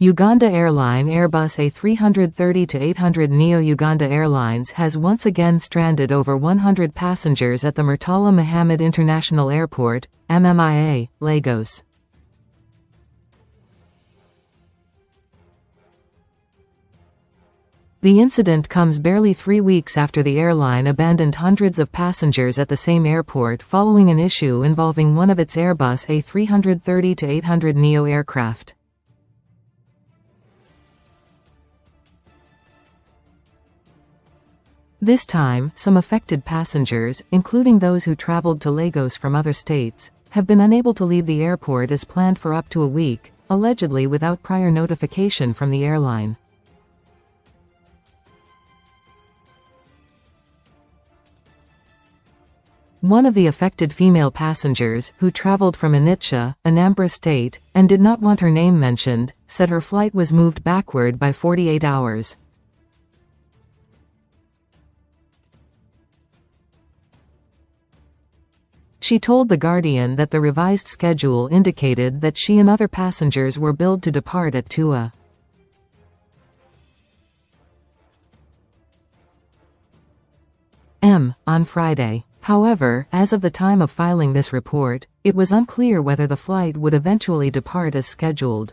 Uganda Airline Airbus A330-800 Neo Uganda Airlines has once again stranded over 100 passengers at the Murtala Mohammed International Airport, MMIA, Lagos. The incident comes barely 3 weeks after the airline abandoned hundreds of passengers at the same airport following an issue involving one of its Airbus A330-800 Neo aircraft. This time, some affected passengers, including those who traveled to Lagos from other states, have been unable to leave the airport as planned for up to a week, allegedly without prior notification from the airline. One of the affected female passengers, who traveled from Onitsha, Anambra State, and did not want her name mentioned, said her flight was moved backward by 48 hours. She told The Guardian that the revised schedule indicated that she and other passengers were billed to depart at 2 a.m. on Friday. However, as of the time of filing this report, it was unclear whether the flight would eventually depart as scheduled.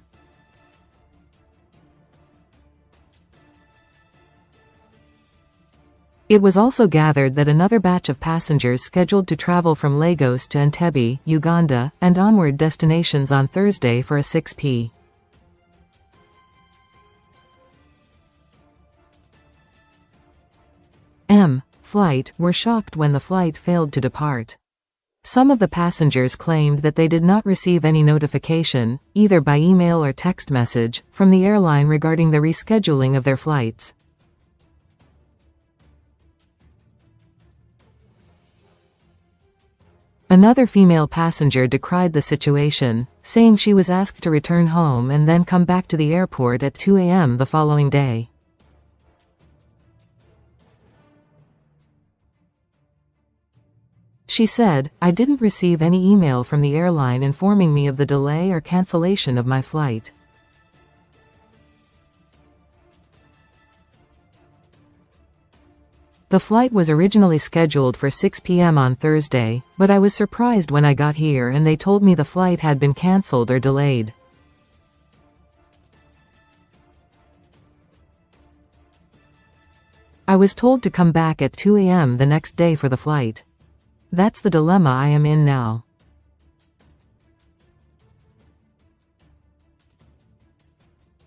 It was also gathered that another batch of passengers scheduled to travel from Lagos to Entebbe, Uganda, and onward destinations on Thursday for a 6 p.m. flight were shocked when the flight failed to depart. Some of the passengers claimed that they did not receive any notification, either by email or text message, from the airline regarding the rescheduling of their flights. Another female passenger decried the situation, saying she was asked to return home and then come back to the airport at 2 a.m. the following day. She said, "I didn't receive any email from the airline informing me of the delay or cancellation of my flight." The flight was originally scheduled for 6 p.m. on Thursday, but I was surprised when I got here and they told me the flight had been cancelled or delayed. I was told to come back at 2 a.m. the next day for the flight. That's the dilemma I am in now.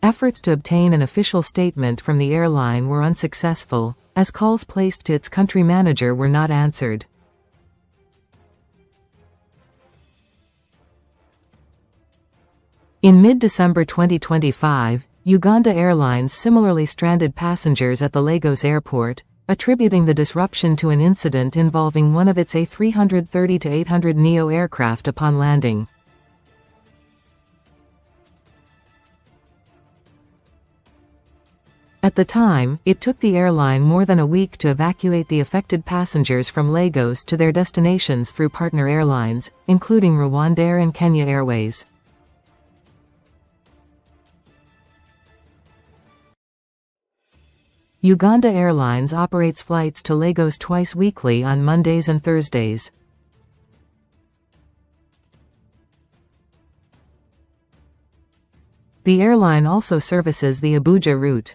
Efforts to obtain an official statement from the airline were unsuccessful, as calls placed to its country manager were not answered. In mid-December 2025, Uganda Airlines similarly stranded passengers at the Lagos airport, attributing the disruption to an incident involving one of its A330-800 Neo aircraft upon landing. At the time, it took the airline more than a week to evacuate the affected passengers from Lagos to their destinations through partner airlines, including Rwandair and Kenya Airways. Uganda Airlines operates flights to Lagos twice weekly on Mondays and Thursdays. The airline also services the Abuja route.